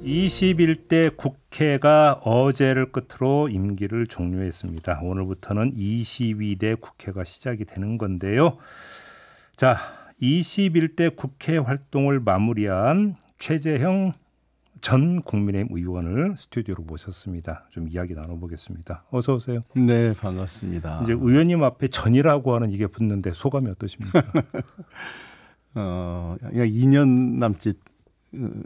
21대 국회가 어제를 끝으로 임기를 종료했습니다. 오늘부터는 22대 국회가 시작이 되는 건데요. 자, 21대 국회 활동을 마무리한 최재형 전 국민의힘 의원을 스튜디오로 모셨습니다. 좀 이야기 나눠보겠습니다. 어서 오세요. 네, 반갑습니다. 이제 의원님 앞에 전이라고 하는 이게 붙는데 소감이 어떠십니까? 약 2년 남짓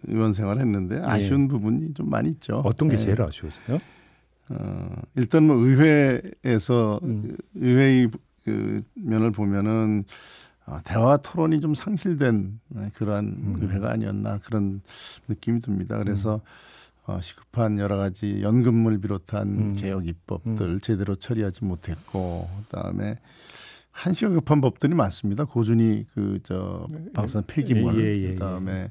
의원 생활했는데 아쉬운 부분이 좀 많이 있죠. 어떤 게 제일 아쉬우세요? 일단 뭐 의회에서 의회의 그 면을 보면은 대화 토론이 좀 상실된 그러한 의회가 아니었나 그런 느낌이 듭니다. 그래서 시급한 여러 가지 연금을 비롯한 개혁 입법들 제대로 처리하지 못했고, 그다음에 한시가 급한 법들이 많습니다. 고준위 방사선 폐기물, 그다음에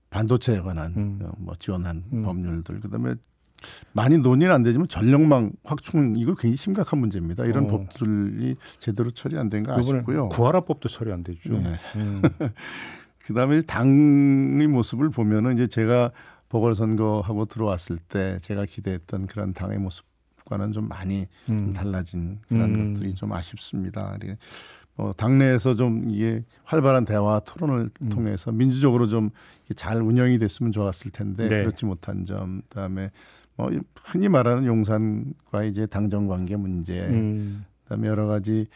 반도체에 관한 뭐 지원한 법률들, 그다음에 많이 논의는 안 되지만 전력망 확충 이거 굉장히 심각한 문제입니다. 이런 법들이 제대로 처리 안 된 거 아쉽고요. 구하라법도 처리 안 되죠. 네. 그다음에 당의 모습을 보면은 이제 제가 보궐선거하고 들어왔을 때 제가 기대했던 그런 당의 모습과는 좀 많이 좀 달라진 그런 것들이 좀 아쉽습니다. 당내에서 좀 이게 활발한 대화 토론을 통해서 민주적으로 좀 잘 운영이 됐으면 좋았을 텐데 그렇지 못한 점, 그다음에 흔히 말하는 용산과 이제 당정 관계 문제, 그다음에 여러 가지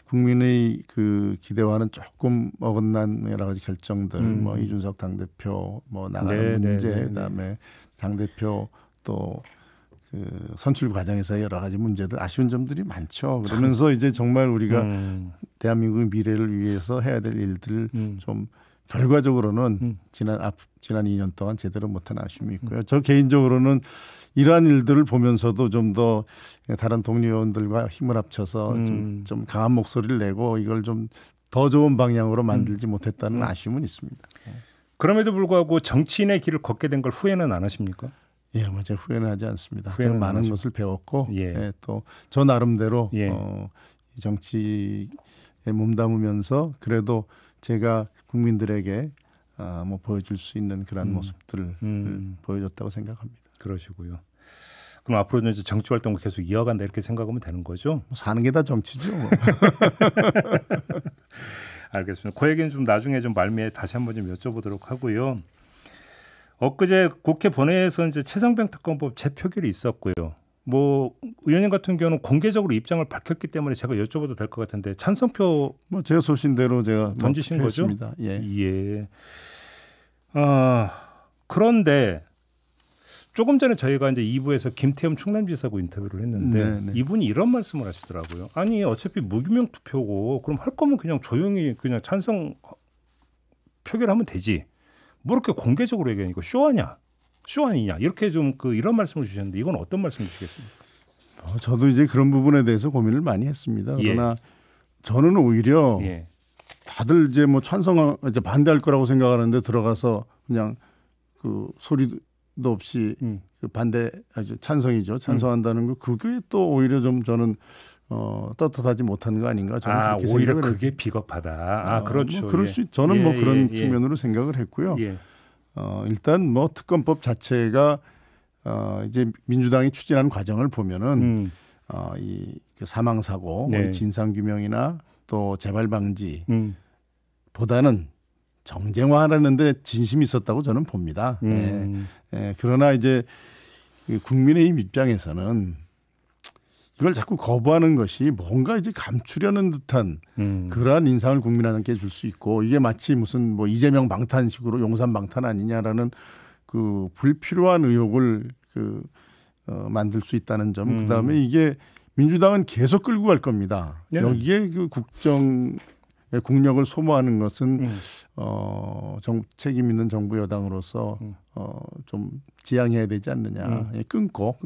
국민의 그 기대와는 조금 어긋난 여러 가지 결정들, 뭐 이준석 당대표 나가는 문제, 그다음에 당대표 또 그 선출 과정에서 여러 가지 문제들 아쉬운 점들이 많죠. 그러면서 이제 정말 우리가 대한민국의 미래를 위해서 해야 될 일들을 좀 결과적으로는 지난 2년 동안 제대로 못한 아쉬움이 있고요. 저 개인적으로는 이러한 일들을 보면서도 좀 더 다른 동료 의원들과 힘을 합쳐서 좀 강한 목소리를 내고 이걸 좀 더 좋은 방향으로 만들지 못했다는 아쉬움은 있습니다. 그럼에도 불구하고 정치인의 길을 걷게 된 걸 후회는 안 하십니까? 예, 제가 후회는 하지 않습니다. 제가 많은 것을 배웠고 또 저 나름대로 이 정치에 몸담으면서 그래도 제가 국민들에게 뭐 보여줄 수 있는 그런 모습들을 보여줬다고 생각합니다. 그러시고요. 그럼 앞으로는 이제 정치 활동을 계속 이어간다 이렇게 생각하면 되는 거죠? 사는 게 다 정치죠. 알겠습니다. 그 얘기는 좀 나중에 좀 말미에 다시 한번 좀 여쭤보도록 하고요. 엊그제 국회 본회의에서 이제 최상병 특검법 재표결이 있었고요. 뭐 의원님 같은 경우는 공개적으로 입장을 밝혔기 때문에 제가 여쭤봐도 될 것 같은데 찬성표 제 소신대로 제가 던지신 거죠? 예. 그런데 조금 전에 저희가 이제 2부에서 김태흠 충남지사하고 인터뷰를 했는데 이분이 이런 말씀을 하시더라고요. 아니 어차피 무기명 투표고 그럼 할 거면 그냥 조용히 그냥 찬성 표결하면 되지. 뭐 이렇게 공개적으로 얘기하니 이거 쇼 아니냐 이렇게 좀 이런 말씀을 주셨는데 이건 어떤 말씀 주시겠습니까? 저도 이제 그런 부분에 대해서 고민을 많이 했습니다. 그러나 저는 오히려 다들 이제 뭐 이제 반대할 거라고 생각하는데 들어가서 그냥 그 소리도 없이 그 찬성이죠. 찬성한다는 거 그게 또 오히려 좀 저는 떳떳하지 못한 거 아닌가 저는 그렇게 오히려 생각을 그게 비겁하다. 그렇죠. 저는 그런 측면으로 생각을 했고요. 일단 특검법 자체가 이제 민주당이 추진하는 과정을 보면은 이 사망 사고, 진상 규명이나 또 재발 방지 보다는 정쟁화하려는데 진심이 있었다고 저는 봅니다. 그러나 이제 국민의힘 입장에서는 이걸 자꾸 거부하는 것이 뭔가 이제 감추려는 듯한 그러한 인상을 국민한테 줄 수 있고 이게 마치 무슨 뭐 이재명 방탄식으로 용산 방탄 아니냐라는 그 불필요한 의혹을 만들 수 있다는 점. 그다음에 이게 민주당은 계속 끌고 갈 겁니다. 여기에 그 국력을 소모하는 것은 책임 있는 정부 여당으로서 좀 지양해야 되지 않느냐. 끊고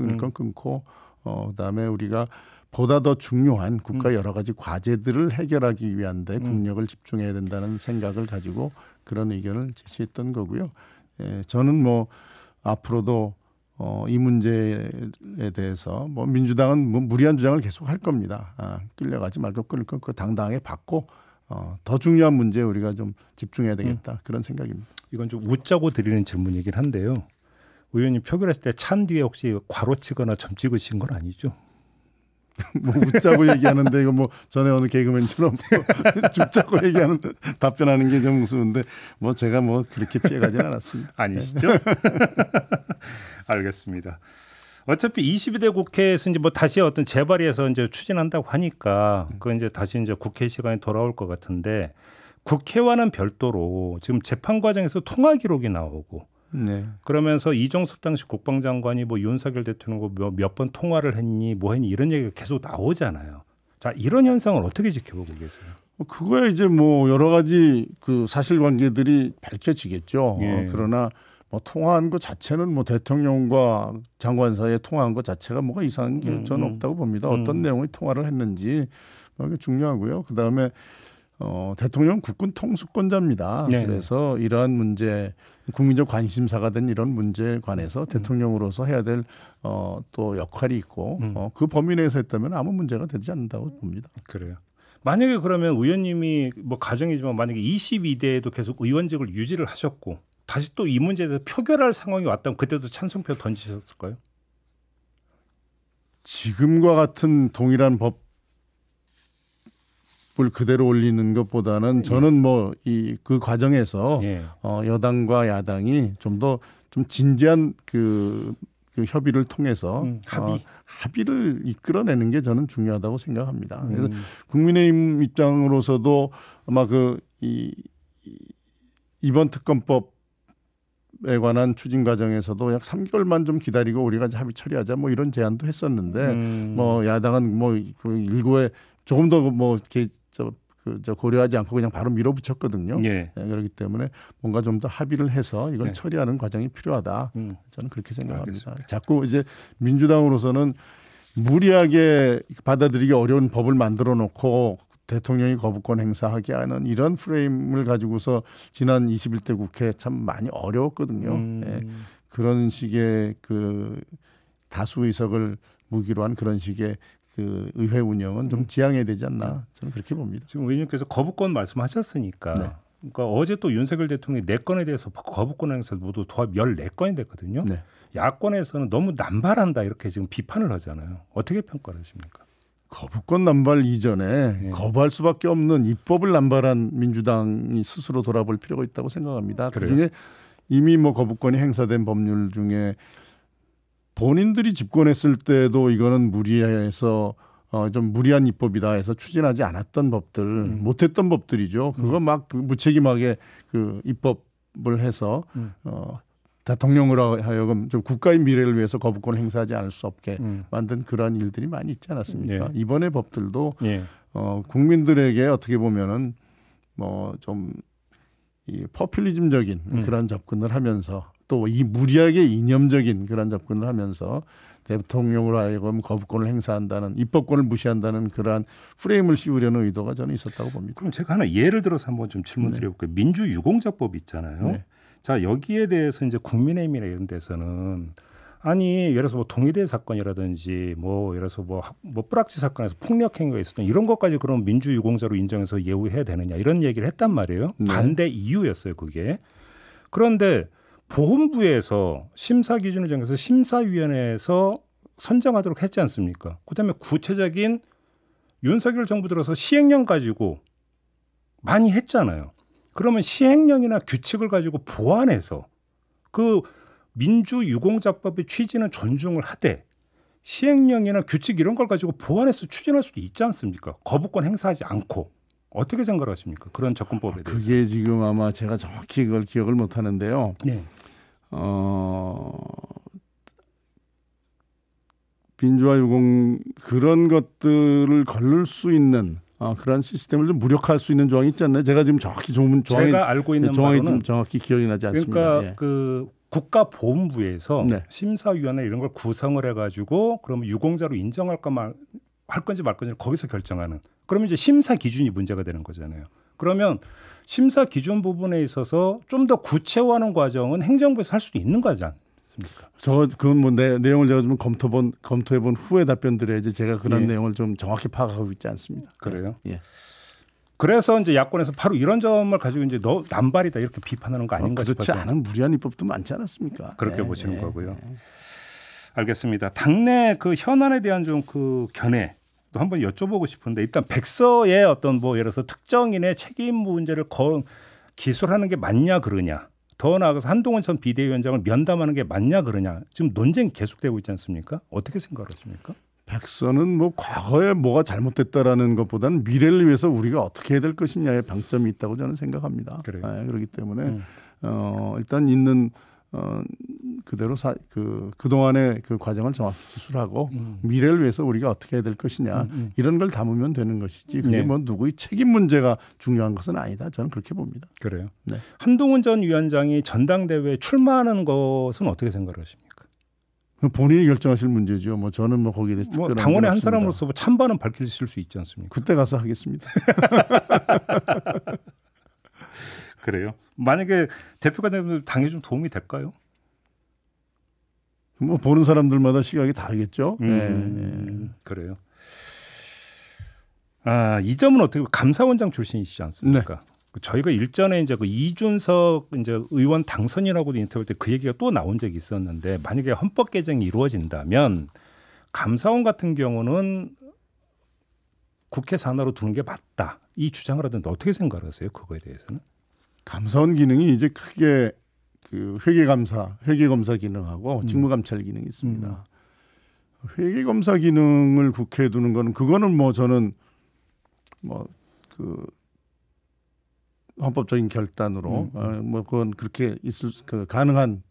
그다음에 우리가 보다 더 중요한 국가 여러 가지 과제들을 해결하기 위한 데 국력을 집중해야 된다는 생각을 가지고 그런 의견을 제시했던 거고요. 저는 뭐 앞으로도 이 문제에 대해서 민주당은 무리한 주장을 계속 할 겁니다. 끌려가지 말고 끊고 당당하게 받고 더 중요한 문제에 우리가 좀 집중해야 되겠다 그런 생각입니다. 이건 좀 웃자고 드리는 질문이긴 한데요. 의원님 표결했을 때 찬 뒤에 혹시 괄호 치거나 점 찍으신 건 아니죠? 뭐 웃자고 얘기하는데 이거 뭐 전에 어느 개그맨처럼 죽자고 얘기하는 답변하는 게 좀 우스운데 뭐 제가 뭐 그렇게 피해가지는 않았습니다. 아니시죠? 알겠습니다. 어차피 22대 국회에서 이제 뭐 다시 어떤 재발의해서 이제 추진한다고 하니까 그 이제 다시 이제 국회 시간이 돌아올 것 같은데 국회와는 별도로 지금 재판 과정에서 통화 기록이 나오고 네. 그러면서 이종섭 당시 국방장관이 뭐 윤석열 대통령과 몇 번 통화를 했니 뭐 했니 이런 얘기가 계속 나오잖아요. 자, 이런 현상을 어떻게 지켜보고 계세요? 그거에 이제 뭐 여러 가지 그 사실관계들이 밝혀지겠죠. 예. 그러나 뭐 통화한 것 자체는 뭐 대통령과 장관 사이에 통화한 것 자체가 뭐가 이상한 게 저는 없다고 봅니다. 어떤 내용의 통화를 했는지 그게 중요하고요. 그다음에 대통령은 국군 통수권자입니다. 네. 그래서 이러한 문제, 국민적 관심사가 된 이런 문제에 관해서 대통령으로서 해야 될 또 역할이 있고 그 범위 내에서 했다면 아무 문제가 되지 않는다고 봅니다. 그래요. 만약에 그러면 의원님이 뭐 가정이지만 만약에 22대에도 계속 의원직을 유지를 하셨고 다시 또 이 문제에 대해서 표결할 상황이 왔다면 그때도 찬성표 던지셨을까요? 지금과 같은 동일한 법을 그대로 올리는 것보다는 저는 뭐 그 과정에서 여당과 야당이 좀 진지한 그 협의를 통해서 합의를 이끌어내는 게 저는 중요하다고 생각합니다. 그래서 국민의힘 입장으로서도 아마 이번 특검법에 관한 추진 과정에서도 약 3개월만 좀 기다리고 우리가 합의 처리하자 뭐 이런 제안도 했었는데 뭐 야당은 뭐 그 일부에 조금 더 뭐 이렇게 고려하지 않고 그냥 바로 밀어붙였거든요. 예. 그렇기 때문에 뭔가 좀 더 합의를 해서 이걸 처리하는 과정이 필요하다. 저는 그렇게 생각합니다. 알겠습니다. 자꾸 이제 민주당으로서는 무리하게 받아들이기 어려운 법을 만들어 놓고 대통령이 거부권 행사하게 하는 이런 프레임을 가지고서 지난 21대 국회 참 많이 어려웠거든요. 예. 그런 식의 그 다수 의석을 무기로 한 그런 식의 그 의회 운영은 좀 지양해야 되지 않나 저는 그렇게 봅니다. 지금 의원님께서 거부권 말씀하셨으니까 네. 그러니까 어제 또 윤석열 대통령이 4건에 대해서 거부권 행사 모두 도합 14건이 됐거든요. 네. 야권에서는 너무 남발한다 이렇게 지금 비판을 하잖아요. 어떻게 평가를 하십니까? 거부권 남발 이전에 거부할 수밖에 없는 입법을 남발한 민주당이 스스로 돌아볼 필요가 있다고 생각합니다. 그중에 이미 뭐 거부권이 행사된 법률 중에 본인들이 집권했을 때도 이거는 무리해서 좀 무리한 입법이다 해서 추진하지 않았던 법들, 못했던 법들이죠. 그거 막 무책임하게 그 입법을 해서 대통령으로 하여금 좀 국가의 미래를 위해서 거부권을 행사하지 않을 수 없게 만든 그러한 일들이 많이 있지 않았습니까? 이번의 법들도 국민들에게 어떻게 보면은 뭐 좀 이 포퓰리즘적인 그런 접근을 하면서 또 이 무리하게 이념적인 그런 접근을 하면서 대통령으로 하여금 거부권을 행사한다는 입법권을 무시한다는 그러한 프레임을 씌우려는 의도가 저는 있었다고 봅니다. 그럼 제가 하나 예를 들어서 한번 좀 질문 드려볼게요. 민주유공자법 있잖아요. 자, 여기에 대해서 이제 국민의힘이나 이런 데서는 아니 예를 들어서 뭐 동의대 사건이라든지 뭐 예를 들어서 뭐 뿌락지 사건에서 폭력 행위가 있었던 이런 것까지 그럼 민주유공자로 인정해서 예우해야 되느냐 이런 얘기를 했단 말이에요. 반대 이유였어요, 그게. 그런데 보훈부에서 심사 기준을 정해서 심사위원회에서 선정하도록 했지 않습니까? 그다음에 구체적인 윤석열 정부 들어서 시행령 가지고 많이 했잖아요. 그러면 시행령이나 규칙을 가지고 보완해서 그 민주유공자법의 취지는 존중을 하되 시행령이나 규칙 이런 걸 가지고 보완해서 추진할 수도 있지 않습니까? 거부권 행사하지 않고. 어떻게 생각하십니까? 그런 접근법에 대해서. 그게 지금 아마 제가 정확히 그걸 기억을 못 하는데요. 네. 민주화 유공 그런 것들을 걸을 수 있는 그런 시스템을 좀 무력화할 수 있는 조항이 있지 않나요? 제가 지금 정확히 제가 알고 있는 조항이 바로는 좀 정확히 기억이 나지 않습니다. 그러니까 그 국가보훈부에서 심사위원회 이런 걸 구성을 해가지고 그러면 유공자로 인정할 할 건지 말 건지 거기서 결정하는. 그러면 이제 심사 기준이 문제가 되는 거잖아요. 그러면 심사 기준 부분에 있어서 좀 더 구체화하는 과정은 행정부에서 할 수도 있는 거지 않습니까? 그건 뭐 내용을 제가 좀 검토해본 후에 답변 드려야지 제가 그런 내용을 좀 정확히 파악하고 있지 않습니다. 그래요? 예. 그래서 이제 야권에서 바로 이런 점을 가지고 이제 너 남발이다 이렇게 비판하는 거 아닌가 싶어서. 그렇지 않은 무리한 입법도 많지 않았습니까? 그렇게 보시는 거고요. 알겠습니다. 당내 그 현안에 대한 좀 그 견해 또 한번 여쭤보고 싶은데 일단 백서의 어떤 뭐 예를 들어서 특정인의 책임 문제를 기술하는 게 맞냐 그러냐. 더 나아가서 한동훈 전 비대위원장을 면담하는 게 맞냐 그러냐. 지금 논쟁이 계속되고 있지 않습니까? 어떻게 생각하십니까? 백서는 뭐 과거에 뭐가 잘못됐다라는 것보다는 미래를 위해서 우리가 어떻게 해야 될 것이냐에 방점이 있다고 저는 생각합니다. 그래요. 그렇기 때문에 일단 있는 그대로 그동안의 그 과정을 정확히 기술하고 미래를 위해서 우리가 어떻게 해야 될 것이냐 이런 걸 담으면 되는 것이지 그게 뭐 누구의 책임 문제가 중요한 것은 아니다. 저는 그렇게 봅니다. 그래요. 네. 한동훈 전 위원장이 전당대회에 출마하는 것은 어떻게 생각하십니까? 본인이 결정하실 문제죠. 뭐 저는 뭐 거기에 대해서 뭐 당원의 한 사람으로서 뭐 찬반은 밝히실 수 있지 않습니까? 그때 가서 하겠습니다. 그래요? 만약에 대표가 되면 당에 좀 도움이 될까요? 뭐 보는 사람들마다 시각이 다르겠죠. 그래요. 이 점은 어떻게 감사원장 출신이시지 않습니까? 네. 저희가 일전에 이제 그 이준석 이제 의원 당선인하고도 인터뷰 때 그 얘기가 또 나온 적이 있었는데 만약에 헌법 개정이 이루어진다면 감사원 같은 경우는 국회 산하로 두는 게 맞다. 이 주장을 하던데 어떻게 생각하세요? 그거에 대해서는? 감사원 기능이 이제 크게 그 회계검사 기능하고 직무감찰 기능이 있습니다. 회계검사 기능을 국회에 두는 거는 그거는 뭐 저는 뭐 그 헌법적인 결단으로 뭐 그건 그렇게 있을 가능한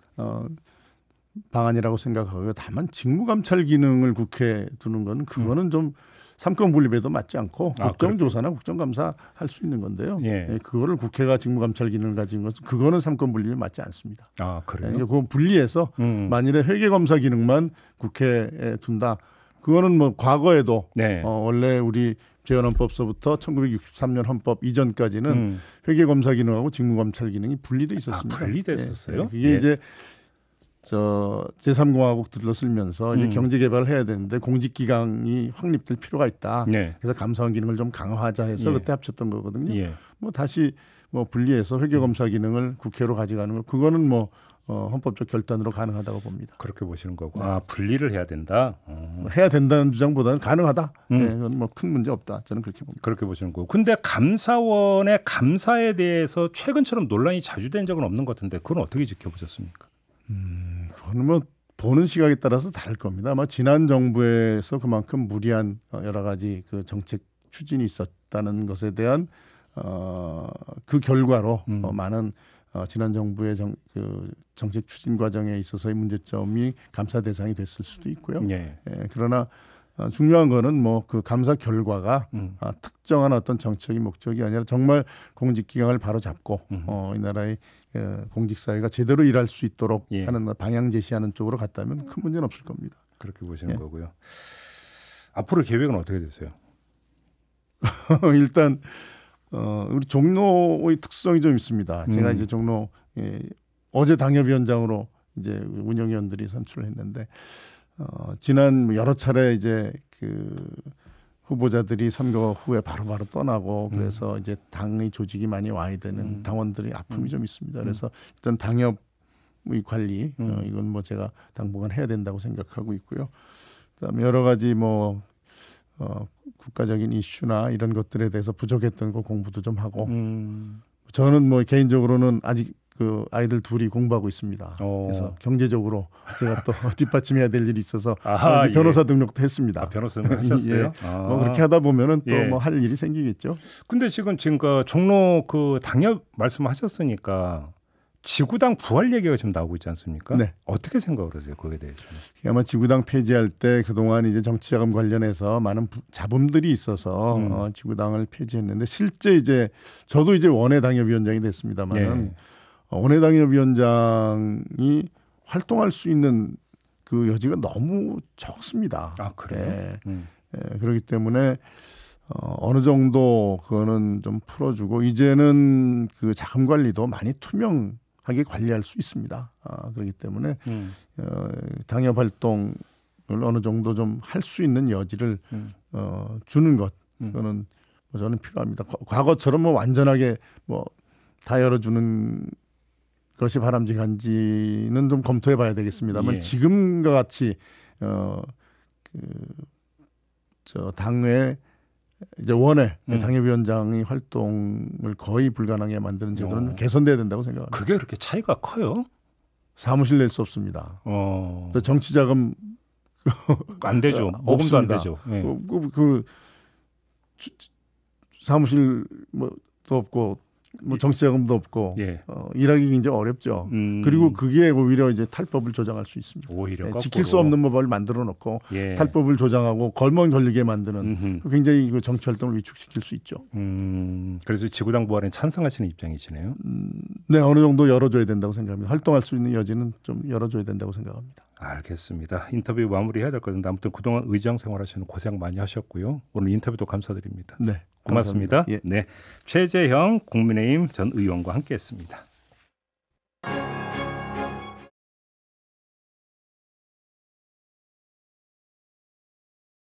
방안이라고 생각하고요. 다만 직무감찰 기능을 국회에 두는 거는 그거는 좀 삼권 분립에도 맞지 않고 국정조사나 국정감사 할 수 있는 건데요. 그거를 국회가 직무감찰 기능을 가진 것은 그거는 삼권 분립에 맞지 않습니다. 그래요? 그건 분리해서 만일에 회계검사 기능만 국회에 둔다. 그거는 뭐 과거에도 원래 우리 재헌헌법서부터 1963년 헌법 이전까지는 회계검사 기능하고 직무감찰 기능이 분리돼 있었습니다. 분리됐었어요? 그게 이제 제3공화국 들어서면서 이제 경제 개발을 해야 되는데 공직기강이 확립될 필요가 있다. 그래서 감사원 기능을 좀 강화하자 해서 그때 합쳤던 거거든요. 뭐 다시 뭐 분리해서 회계검사 기능을 국회로 가져가는 거 그거는 뭐 헌법적 결단으로 가능하다고 봅니다. 그렇게 보시는 거고. 분리를 해야 된다. 해야 된다는 주장보다는 가능하다. 그건 뭐 큰 문제 없다. 저는 그렇게 봅니다. 그렇게 보시는 거고. 근데 감사원의 감사에 대해서 최근처럼 논란이 자주 된 적은 없는 것 같은데 그건 어떻게 지켜보셨습니까? 그건 뭐 보는 시각에 따라서 다를 겁니다. 아마 지난 정부에서 그만큼 무리한 여러 가지 그 정책 추진이 있었다는 것에 대한 그 결과로 많은 지난 정부의 정책 추진 과정에 있어서의 문제점이 감사 대상이 됐을 수도 있고요. 그러나 중요한 거는 뭐 그 감사 결과가 특정한 어떤 정책의 목적이 아니라 정말 공직기강을 바로 잡고 이 나라의 공직사회가 제대로 일할 수 있도록 하는 방향 제시하는 쪽으로 갔다면 큰 문제는 없을 겁니다. 그렇게 보시는 거고요. 앞으로 계획은 어떻게 되세요? 일단 우리 종로의 특성이 좀 있습니다. 제가 이제 종로 어제 당협위원장으로 이제 운영위원들이 선출을 했는데 지난 여러 차례 이제 그 후보자들이 선거 후에 바로바로 떠나고 그래서 이제 당의 조직이 많이 와야 되는 당원들의 아픔이 좀 있습니다. 그래서 일단 당협의 관리 이건 뭐 제가 당분간 해야 된다고 생각하고 있고요. 그다음에 여러 가지 뭐 국가적인 이슈나 이런 것들에 대해서 부족했던 거 공부도 좀 하고 저는 뭐 개인적으로는 아직 그 아이들 둘이 공부하고 있습니다. 그래서 경제적으로 제가 또 뒷받침해야 될 일이 있어서 변호사 등록도 했습니다. 변호사 등록하셨어요? 뭐 그렇게 하다 보면은 또 뭐 할 일이 생기겠죠. 근데 지금 그 종로 그 당협 말씀하셨으니까 지구당 부활 얘기가 지금 나오고 있지 않습니까? 어떻게 생각을 하세요? 거기에 대해서는? 아마 지구당 폐지할 때 그동안 이제 정치자금 관련해서 많은 잡음들이 있어서 지구당을 폐지했는데 실제 이제 저도 이제 원외 당협위원장이 됐습니다만은 원외 당협위원장이 활동할 수 있는 그 여지가 너무 적습니다. 그래요? 그렇기 때문에 어느 정도 그거는 좀 풀어주고 이제는 그 자금 관리도 많이 투명하게 관리할 수 있습니다. 그렇기 때문에 당협 활동을 어느 정도 좀 할 수 있는 여지를 주는 것 그거는 저는 필요합니다. 과거처럼 뭐 완전하게 뭐 다 열어주는 것이 바람직한지는 좀 검토해봐야 되겠습니다만 예. 지금과 같이 저 당의 이제 원외 당협위원장의 활동을 거의 불가능하게 만드는 제도는 개선돼야 된다고 생각합니다. 그게 그렇게 차이가 커요? 사무실 낼 수 없습니다. 또 정치자금 안 되죠. 모금도 안 되죠. 네. 사무실 뭐도 없고 뭐 정치자금도 없고 예. 일하기 굉장히 어렵죠. 그리고 그게 오히려 이제 탈법을 조장할 수 있습니다. 오히려 지킬 수 없는 법을 만들어 놓고 예. 탈법을 조장하고 걸면 걸리게 만드는 굉장히 그 정치 활동을 위축시킬 수 있죠. 그래서 지구당 부활에 찬성하시는 입장이시네요. 네, 어느 정도 열어줘야 된다고 생각합니다. 활동할 수 있는 여지는 좀 열어줘야 된다고 생각합니다. 알겠습니다. 인터뷰 마무리해야 될 것 같은데 아무튼 그동안 의장 생활하시는 고생 많이 하셨고요. 오늘 인터뷰도 감사드립니다. 네, 고맙습니다. 예. 네, 최재형 국민의힘 전 의원과 함께했습니다.